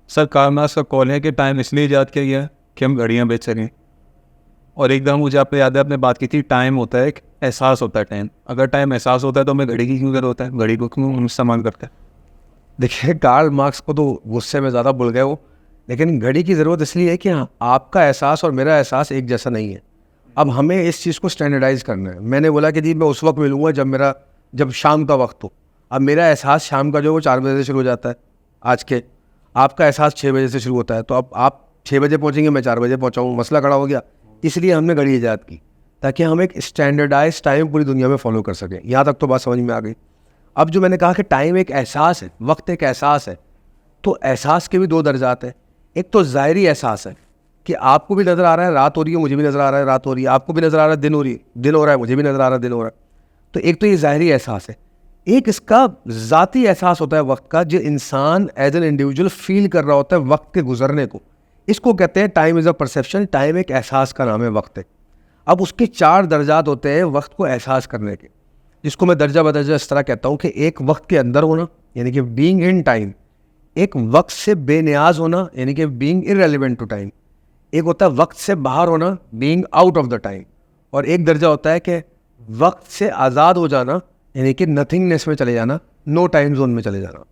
Sir Karl Marx का call है कि टाइम इसलिए ईजाद किया गया कि हम घड़ियाँ बेच सकें। और एकदम मुझे आपको याद है आपने बात की थी, टाइम होता है एक एहसास होता है टाइम। अगर टाइम एहसास होता है तो हमें घड़ी की क्यों जरूरत होता है, घड़ी को क्यों हम इस्तेमाल करते हैं? देखिए, कार्ल मार्क्स को तो गुस्से में ज़्यादा भूल गए वो, लेकिन घड़ी की ज़रूरत इसलिए है कि हाँ, आपका एहसास और मेरा एहसास एक जैसा नहीं है। अब हमें इस चीज़ को स्टैंडर्डाइज़ करना है। मैंने बोला कि जी मैं उस वक्त मिलूँगा जब शाम का वक्त हो। अब मेरा एहसास शाम का जो वो 4 बजे से शुरू हो जाता है आज के, आपका एहसास 6 बजे से शुरू होता है। तो अब आप 6 बजे पहुँचेंगे, मैं 4 बजे पहुँचाऊँ, मसला खड़ा हो गया। इसलिए हमने घड़ी ईजाद की ताकि हम एक स्टैंडर्डाइज टाइम पूरी दुनिया में फॉलो कर सकें। यहाँ तक तो बात समझ में आ गई। अब जो मैंने कहा कि टाइम एक एहसास है, वक्त एक एहसास है, तो एहसास के भी 2 दर्जात हैं। एक तो ज़ाहिरी एहसास है कि आपको भी नज़र आ रहा है रात हो रही है, मुझे भी नज़र आ रहा है रात हो रही है, आपको भी नज़र आ रहा है दिन हो रहा है, मुझे भी नज़र आ रहा है दिन हो रहा है। तो एक तो ये ज़ाहिरी एहसास है। एक इसका ज़ाती एहसास होता है वक्त का, जो इंसान एज एन इंडिविजुअल फील कर रहा होता है वक्त के गुजरने को। इसको कहते हैं time is a perception. Time एक एहसास का नाम है, वक्त है। अब उसके 4 दर्जात होते हैं वक्त को एहसास करने के, जिसको मैं दर्जा बदर्जा इस तरह कहता हूँ कि एक वक्त के अंदर होना यानी कि बीइंग इन टाइम, एक वक्त से बेनियाज होना यानी कि बीइंग इररेलेवेंट टू टाइम, एक होता है वक्त से बाहर होना, being out of the time, और एक दर्जा होता है कि वक्त से आज़ाद हो जाना यानी कि नथिंगनेस में चले जाना, नो टाइम जोन में चले जाना।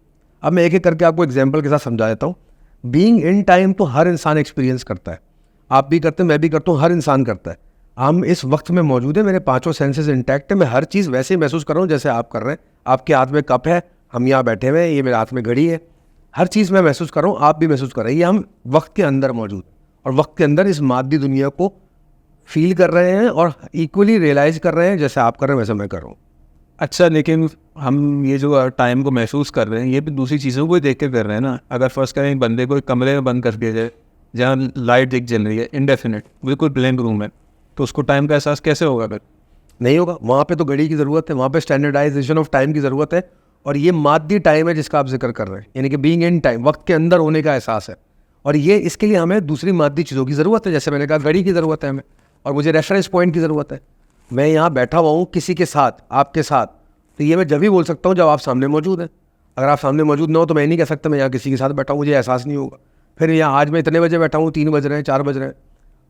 अब मैं एक एक करके आपको एग्जाम्पल के साथ समझा देता हूँ। बीइंग इन टाइम तो हर इंसान एक्सपीरियंस करता है, आप भी करते हैं, मैं भी करता हूँ, हर इंसान करता है। हम इस वक्त में मौजूद है, मेरे 5 सेंसेस इंटैक्ट है, मैं हर चीज़ वैसे ही महसूस कर रहा हूँ जैसे आप कर रहे हैं। आपके हाथ में कप है, हम यहाँ बैठे हुए हैं, ये मेरे हाथ में घड़ी है, हर चीज़ मैं महसूस कर रहा हूँ, आप भी महसूस कर रहे हैं। ये हम वक्त के अंदर मौजूद, और वक्त के अंदर इस मादी दुनिया को फील कर रहे हैं और इक्वली रियलाइज़ कर रहे हैं, जैसे आप कर रहे हैं वैसे मैं कर रहा हूँ। अच्छा, लेकिन हम ये जो टाइम को महसूस कर रहे हैं ये भी दूसरी चीज़ों को ही देख के कर रहे हैं ना। अगर फर्स्ट करें एक बंदे को एक कमरे में बंद कर दिया जाए जहाँ लाइट एक जल रही है, इंडेफिनिट बिल्कुल ब्लैंक रूम है, तो उसको टाइम का एहसास कैसे होगा फिर? नहीं होगा। वहाँ पे तो घड़ी की ज़रूरत है, वहाँ पे स्टैंडर्डाइजेशन ऑफ टाइम की ज़रूरत है, और ये मादी टाइम है जिसका आप जिक्र कर रहे हैं, यानी कि बीइंग इन टाइम, वक्त के अंदर होने का एहसास है। और ये इसके लिए हमें दूसरी मादी चीज़ों की ज़रूरत है, जैसे मैंने कहा घड़ी की ज़रूरत है हमें, और मुझे रेफरेंस पॉइंट की ज़रूरत है। मैं यहाँ बैठा हुआ हूँ किसी के साथ, आपके साथ, तो ये मैं जब भी बोल सकता हूँ जब आप सामने मौजूद हैं। अगर आप सामने मौजूद ना हो तो मैं नहीं कह सकता मैं यहाँ किसी के साथ बैठा हूँ, मुझे एहसास नहीं होगा। फिर यहाँ आज मैं इतने बजे बैठा हूँ, 3 बज रहे हैं, 4 बज रहे हैं,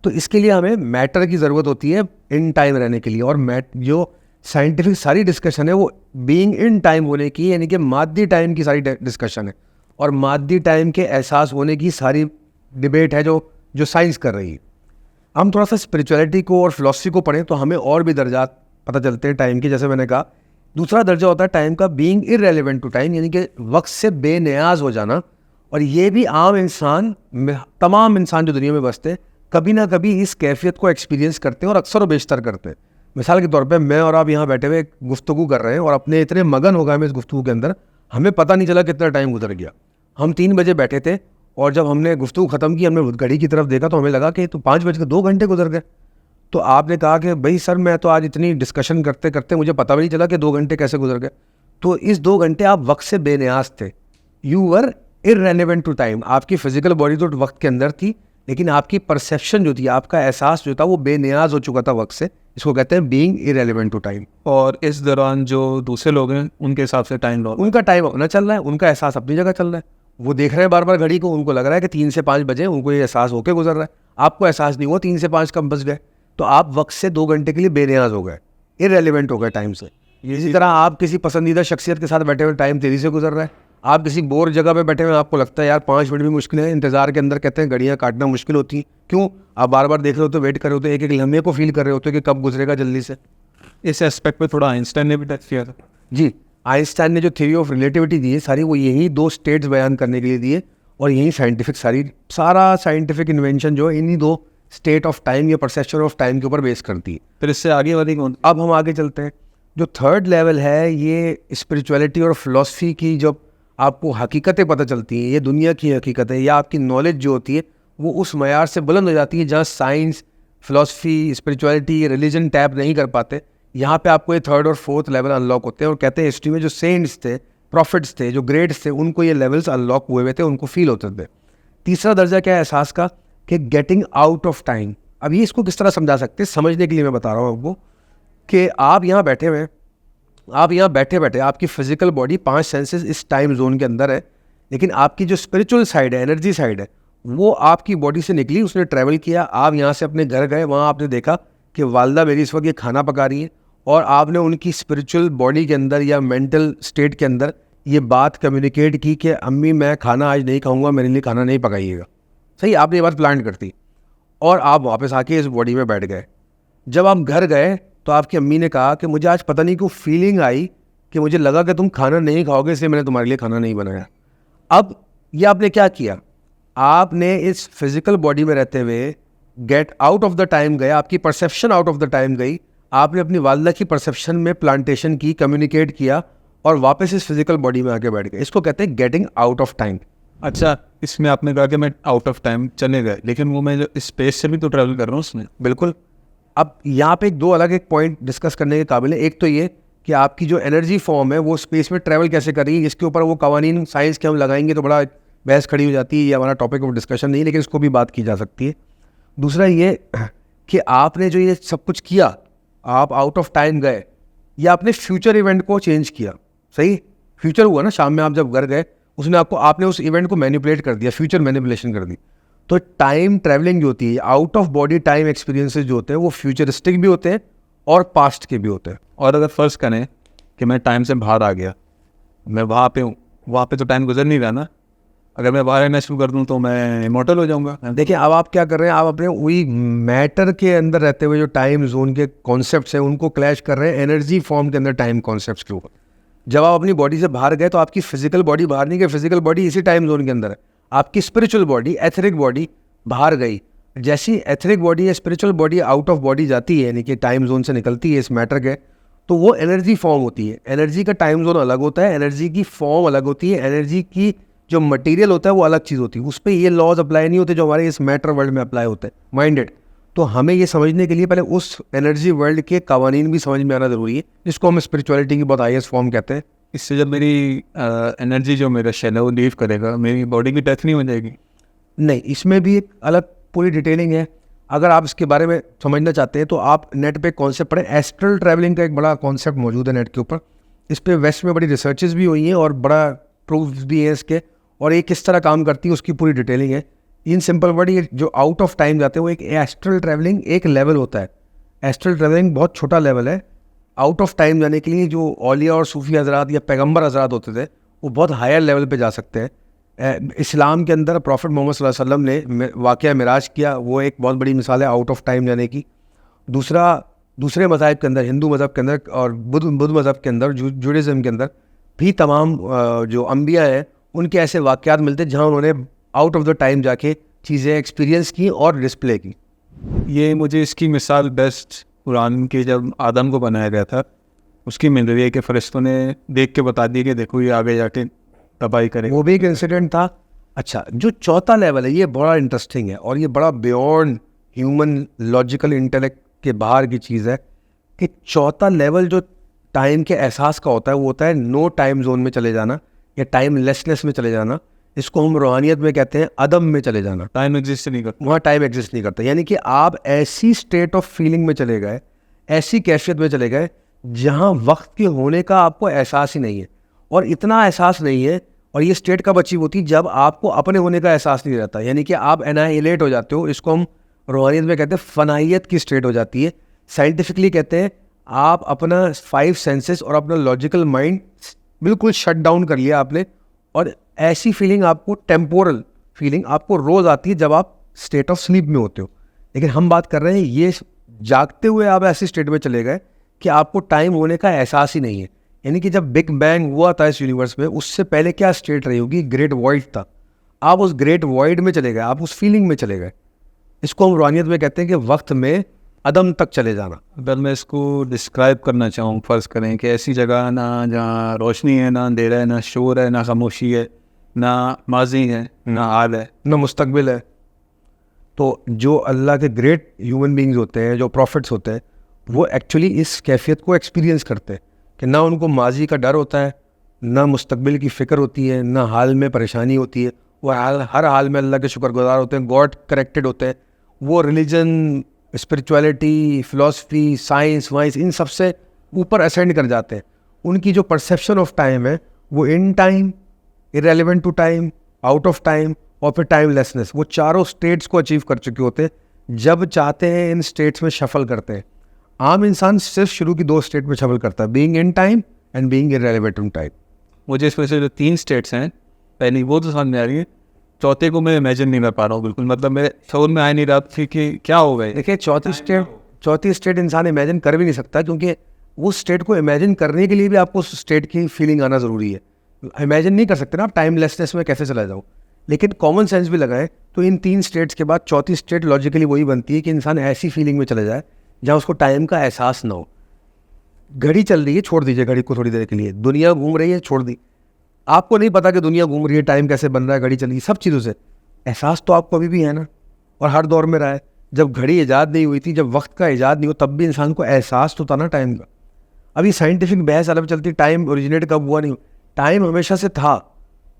तो इसके लिए हमें मैटर की ज़रूरत होती है इन टाइम रहने के लिए। और जो साइंटिफिक सारी डिस्कशन है वो बीइंग इन टाइम होने की, यानी कि मादी टाइम की सारी डिस्कशन है, और मादी टाइम के एहसास होने की सारी डिबेट है जो जो साइंस कर रही है। हम थोड़ा सा स्पिरिचुअलिटी को और फिलॉसफी को पढ़ें तो हमें और भी दर्जात पता चलते हैं टाइम के। जैसे मैंने कहा, दूसरा दर्जा होता है टाइम का बीइंग इररेलेवेंट टू टाइम, यानी कि वक्त से बेनियाज हो जाना। और ये भी आम इंसान, तमाम इंसान जो दुनिया में बसते हैं, कभी ना कभी इस कैफियत को एक्सपीरियंस करते हैं, और अक्सर व बेशतर करते हैं। मिसाल के तौर पे मैं और आप यहाँ बैठे हुए गुफ्तगू कर रहे हैं, और अपने इतने मगन हो गए हमें इस गुफ्तगू के अंदर, हमें पता नहीं चला कितना टाइम गुजर गया। हम 3 बजे बैठे थे, और जब हमने गुफ्तगू ख़त्म की, हमने घड़ी की तरफ देखा तो हमें लगा कि तो 5 बज के 2 घंटे गुजर गए। तो आपने कहा कि भाई सर, मैं तो आज इतनी डिस्कशन करते करते मुझे पता भी नहीं चला कि 2 घंटे कैसे गुजर गए। तो इस 2 घंटे आप वक्त से बेनियाज थे, you were irrelevant to time. आपकी फिजिकल बॉडी तो वक्त के अंदर थी, लेकिन आपकी परसेप्शन जो थी, आपका एहसास जो था, वो बेनियाज हो चुका था वक्त से। इसको कहते हैं बीइंग इररेलेवेंट टू टाइम। और इस दौरान जो दूसरे लोग हैं उनके हिसाब से टाइम लॉ, उनका टाइम अपना चल रहा है, उनका एहसास अपनी जगह चल रहा है, वो देख रहे हैं बार बार घड़ी को, उनको लग रहा है कि 3 से 5 बजे, उनको ये एहसास होकर गुजर रहा है। आपको एहसास नहीं हुआ 3 से 5 कब बज गए, तो आप वक्त से 2 घंटे के लिए बेनियाज हो गए, इररेलेवेंट हो गए टाइम से। इसी तरह आप किसी पसंदीदा शख्सियत के साथ बैठे हुए, टाइम तेज़ी से गुजर रहा है। आप किसी बोर जगह पे बैठे हुए, आपको लगता है यार 5 मिनट भी मुश्किल है, इंतजार के अंदर कहते हैं घड़ियाँ काटना मुश्किल होती हैं। क्यों? आप बार बार देख रहे होते हो, वेट कर रहे होते हो, एक एक लम्हे को फील कर रहे होते हो कि कब गुजरेगा जल्दी से। इस एस्पेक्ट पे थोड़ा आइंस्टाइन ने भी टच किया था। जी, आइंस्टाइन ने जो थ्योरी ऑफ रिलेटिविटी दी है सारी, वो यही 2 स्टेट्स बयान करने के लिए दिए, और यही साइंटिफिक सारा साइंटिफिक इन्वेंशन जो है इन्हीं 2 स्टेट ऑफ टाइम या परसेप्शन ऑफ टाइम के ऊपर बेस करती है। फिर इससे आगे वाली कौन? अब हम आगे चलते हैं। जो थर्ड लेवल है, ये स्पिरिचुअलिटी और फिलॉसफी की जब आपको हकीकतें पता चलती हैं, ये दुनिया की हकीकत है, या आपकी नॉलेज जो होती है वो उस मयार से बुलंद हो जाती है जहाँ science, philosophy, spirituality, religion tap नहीं कर पाते। यहाँ पे आपको ये थर्ड और फोर्थ लेवल अनलॉक होते हैं, और कहते हैं हिस्ट्री में जो सेंट्स थे, प्रॉफिट्स थे, जो ग्रेट्स थे, उनको ये लेवल्स अनलॉक हुए हुए थे, उनको फील होते थे। तीसरा दर्जा क्या है एहसास का, कि गेटिंग आउट ऑफ टाइम। अब ये इसको किस तरह समझा सकते हैं, समझने के लिए मैं बता रहा हूँ आपको कि आप यहाँ बैठे हुए हैं, आप यहाँ बैठे बैठे आपकी फिजिकल बॉडी 5 सेंसेस इस टाइम जोन के अंदर है, लेकिन आपकी जो स्पिरिचुअल साइड है, एनर्जी साइड है, वो आपकी बॉडी से निकली, उसने ट्रैवल किया, आप यहाँ से अपने घर गए, वहाँ आपने देखा कि वालदा मेरी इस वक्त ये खाना पका रही है, और आपने उनकी स्पिरिचुअल बॉडी के अंदर या मेंटल स्टेट के अंदर ये बात कम्युनिकेट की कि अम्मी मैं खाना आज नहीं खाऊंगा, मेरे लिए खाना नहीं पकाइएगा। सही, आपने ये बात प्लान करती, और आप वापस आके इस बॉडी में बैठ गए। जब आप घर गए तो आपकी अम्मी ने कहा कि मुझे आज पता नहीं क्यों फीलिंग आई कि मुझे लगा कि तुम खाना नहीं खाओगे, इसलिए मैंने तुम्हारे लिए खाना नहीं बनाया। अब ये आपने क्या किया, आपने इस फिजिकल बॉडी में रहते हुए get out of the time गए, आपकी perception out of the time गई, आपने अपनी वालदा की परसेप्शन में प्लांटेशन की, कम्युनिकेट किया, और वापस इस फिजिकल बॉडी में आके बैठ गए। इसको कहते हैं गेटिंग आउट ऑफ टाइम। अच्छा, इसमें आपने कहा कि मैं आउट ऑफ टाइम चले गए, लेकिन वो मैं जो स्पेस से भी तो ट्रैवल कर रहा हूँ उसमें। बिल्कुल। अब यहाँ पे दो अलग एक पॉइंट डिस्कस करने के काबिल है। एक तो ये कि आपकी जो एनर्जी फॉर्म है वो स्पेस में ट्रैवल कैसे कर रही है, इसके ऊपर वो कवानीन साइंस के हम लगाएंगे तो बड़ा बहस खड़ी हो जाती है, ये हमारा टॉपिक ऑफ डिस्कशन नहीं, लेकिन इसको भी बात की जा सकती है। दूसरा ये कि आपने जो ये सब कुछ किया, आप आउट ऑफ टाइम गए, या आपने फ्यूचर इवेंट को चेंज किया। सही, फ्यूचर हुआ ना, शाम में आप जब घर गए, उसने आपको, आपने उस इवेंट को मैनिपुलेट कर दिया, फ्यूचर मैनिपुलेशन कर दी। तो टाइम ट्रैवलिंग जो होती है, out of body time experiences जो होते हैं वो फ्यूचरिस्टिक भी होते हैं और पास्ट के भी होते हैं। और अगर फर्ज करें कि मैं टाइम से बाहर आ गया, मैं वहाँ पे हूँ, वहाँ पे तो टाइम गुजर नहीं रहा ना, अगर मैं बाहर रहना शुरू कर दूँ तो मैं इमॉर्टल हो जाऊँगा। देखिए, अब आप क्या कर रहे हैं, आप अपने वही मैटर के अंदर रहते हुए जो टाइम जोन के कॉन्सेप्ट्स हैं उनको क्लैश कर रहे हैं एनर्जी फॉर्म के अंदर टाइम कॉन्सेप्ट्स के ऊपर। जब आप अपनी बॉडी से बाहर गए तो आपकी फिजिकल बॉडी बाहर नहीं गई, फिजिकल बॉडी इसी टाइम जोन के अंदर है। आपकी स्पिरिचुअल बॉडी, एथरिक बॉडी बाहर गई। जैसी एथरिक बॉडी या spiritual body out of body जाती है, यानी कि टाइम जोन से निकलती है इस मैटर के, तो वो एनर्जी फॉर्म होती है। एनर्जी का टाइम जोन अलग होता है, एनर्जी की फॉर्म अलग होती है, एनर्जी की जो मटेरियल होता है वो अलग चीज़ होती है। उस पर ये लॉज अप्लाई नहीं होते जो हमारे इस मैटर वर्ल्ड में अप्लाई होते हैं, माइंडेड। तो हमें ये समझने के लिए पहले उस एनर्जी वर्ल्ड के कवानीन भी समझ में आना ज़रूरी है, जिसको हम स्पिरिचुअलिटी की बहुत हाईएस्ट फॉर्म कहते हैं। इससे जब मेरी एनर्जी जो मेरा शेल है वो लीव करेगा, मेरी बॉडी की डेथ नहीं हो जाएगी? नहीं, इसमें भी एक अलग पूरी डिटेलिंग है। अगर आप इसके बारे में समझना चाहते हैं तो आप नेट पे कॉन्सेप्ट पढ़ें। एस्ट्रल ट्रैवलिंग का एक बड़ा कॉन्सेप्ट मौजूद है नेट के ऊपर। इस पे वेस्ट में बड़ी रिसर्चेस भी हुई हैं और बड़ा प्रूफ भी है इसके, और ये किस तरह काम करती है उसकी पूरी डिटेलिंग है। इन सिंपल वर्ड, ये जो आउट ऑफ टाइम जाते हैं वो एक एस्ट्रल ट्रैवलिंग एक लेवल होता है। एस्ट्रल ट्रैवलिंग बहुत छोटा लेवल है। आउट ऑफ टाइम जाने के लिए जो औलिया और सूफी हजरात या पैगंबर हजरात होते थे वो बहुत हायर लेवल पे जा सकते हैं। इस्लाम के अंदर प्रॉफिट मोहम्मद सल्लल्लाहु अलैहि वसल्लम ने वाक़या मिराज किया, वो एक बहुत बड़ी मिसाल है आउट ऑफ टाइम जाने की। दूसरे मज़ाहिब के अंदर, हिंदू मज़हब के अंदर और बुद्ध मज़हब के अंदर, जूडाइज़्म के अंदर भी तमाम जो अंबिया हैं उनके ऐसे वाक़यात मिलते हैं जहाँ उन्होंने आउट ऑफ द टाइम जाके चीज़ें एक्सपीरियंस की और डिस्प्ले की। ये मुझे इसकी मिसाल बेस्ट कुरान के जब आदम को बनाया गया था उसकी मिल रही है कि फरिश्तों ने देख के बता दिया कि देखो ये आगे जाके तबाही करेगा। वो भी एक इंसिडेंट था। अच्छा, जो चौथा लेवल है ये बड़ा इंटरेस्टिंग है और ये बड़ा बियॉन्ड ह्यूमन लॉजिकल इंटेलेक्ट के बाहर की चीज़ है कि चौथा लेवल जो टाइम के एहसास का होता है वो होता है नो टाइम जोन में चले जाना या टाइम लेसनेस में चले जाना। इसको हम रूहानियत में कहते हैं अदम में चले जाना। टाइम एग्जिस्ट नहीं करता, वहाँ टाइम एग्जिस्ट नहीं करता, यानी कि आप ऐसी स्टेट ऑफ फीलिंग में चले गए, ऐसी कैफियत में चले गए जहाँ वक्त के होने का आपको एहसास ही नहीं है। और इतना एहसास नहीं है, और ये स्टेट कब अचीव होती है, जब आपको अपने होने का एहसास नहीं रहता, यानी कि आप एनाहिलेट हो जाते हो। इसको हम रूहानियत में कहते हैं फनाइयत की स्टेट हो जाती है। साइंटिफिकली कहते हैं आप अपना 5 सेंसेस और अपना लॉजिकल माइंड बिल्कुल शट डाउन कर लिया आपने, और ऐसी फीलिंग आपको, टेम्पोरल फीलिंग आपको रोज़ आती है जब आप स्टेट ऑफ स्लीप में होते हो। लेकिन हम बात कर रहे हैं ये जागते हुए आप ऐसी स्टेट में चले गए कि आपको टाइम होने का एहसास ही नहीं है। यानी कि जब बिग बैंग हुआ था इस यूनिवर्स में, उससे पहले क्या स्टेट रही होगी, ग्रेट वॉइड था। आप उस ग्रेट वॉइड में चले गए, आप उस फीलिंग में चले गए। इसको हम रूहानियत में कहते हैं कि वक्त में अदम तक चले जाना। अगर मैं इसको डिस्क्राइब करना चाहूँ, फ़र्ज़ करें कि ऐसी जगह ना जहाँ रोशनी है, ना अंधेरा है, ना शोर है, ना खामोशी है, ना माजी है, ना हाल है, ना मुस्तकबिल है। तो जो अल्लाह के ग्रेट ह्यूमन बींग्स होते हैं, जो प्रॉफिट्स होते हैं, वो एक्चुअली इस कैफियत को एक्सपीरियंस करते हैं कि ना उनको माजी का डर होता है, ना मुस्तकबिल की फ़िक्र होती है, ना हाल में परेशानी होती है। वो हर हाल में अल्लाह के शुक्रगुजार होते हैं, गॉड करेक्टेड होते हैं। वो रिलीजन, स्पिरिचुअलिटी, फ़िलासफ़ी, साइंस वाइंस इन सब से ऊपर असेंड कर जाते हैं। उनकी जो परसेप्शन ऑफ टाइम है वो in time irrelevant to time, out of time और फिर टाइमलेसनेस। वो चारों स्टेट्स को अचीव कर चुके होते हैं। जब चाहते हैं इन स्टेट्स में शफल करते हैं। आम इंसान सिर्फ शुरू की 2 स्टेट में शफल करता है, being in time and being irrelevant to time. मुझे इसमें से जो 3 स्टेट्स हैं, पहली वो तो समझ में आ रही है, चौथे को मैं इमेजिन नहीं कर पा रहा हूँ बिल्कुल, मतलब मेरे शोर में आ नहीं रहा थी कि क्या हो गए। देखिए चौथी स्टेट इंसान इमेजिन कर भी नहीं सकता, क्योंकि वो स्टेट को इमेजिन करने के लिए भी आपको उस स्टेट की फीलिंग आना ज़रूरी है। इमेजिन नहीं कर सकते ना आप टाइमलेसनेस में कैसे चला जाओ। लेकिन कॉमन सेंस भी लगाएं तो इन 3 स्टेट्स के बाद चौथी स्टेट लॉजिकली वही बनती है कि इंसान ऐसी फीलिंग में चले जाए जहाँ उसको टाइम का एहसास ना हो। घड़ी चल रही है, छोड़ दीजिए घड़ी को थोड़ी देर के लिए। दुनिया घूम रही है, छोड़ दी। आपको नहीं पता कि दुनिया घूम रही है, टाइम कैसे बन रहा है, घड़ी चल रही है, सब चीज़ों से एहसास तो आपको अभी भी है ना, और हर दौर में रहा है। जब घड़ी ईजाद नहीं हुई थी, जब वक्त का ईजाद नहीं हो, तब भी इंसान को एहसास तो था ना टाइम का। अभी साइंटिफिक बहस अलग चलती, टाइम ओरिजिनेट कब हुआ, नहीं, टाइम हमेशा से था।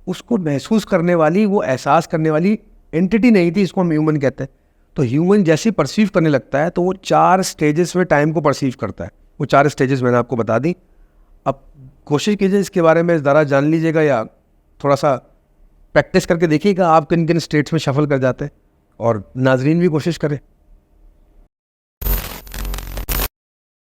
उसको महसूस करने वाली, वो एहसास करने वाली एंटिटी नहीं थी, इसको हम ह्यूमन कहते हैं। तो ह्यूमन जैसे परसीव करने लगता है तो वो 4 स्टेजेस में टाइम को परसीव करता है। वो 4 स्टेजेस मैंने आपको बता दी। अब कोशिश कीजिए इसके बारे में ज़रा जान लीजिएगा, या थोड़ा सा प्रैक्टिस करके देखिएगा आप किन किन स्टेट्स में शफल कर जाते हैं, और नाजरीन भी कोशिश करें।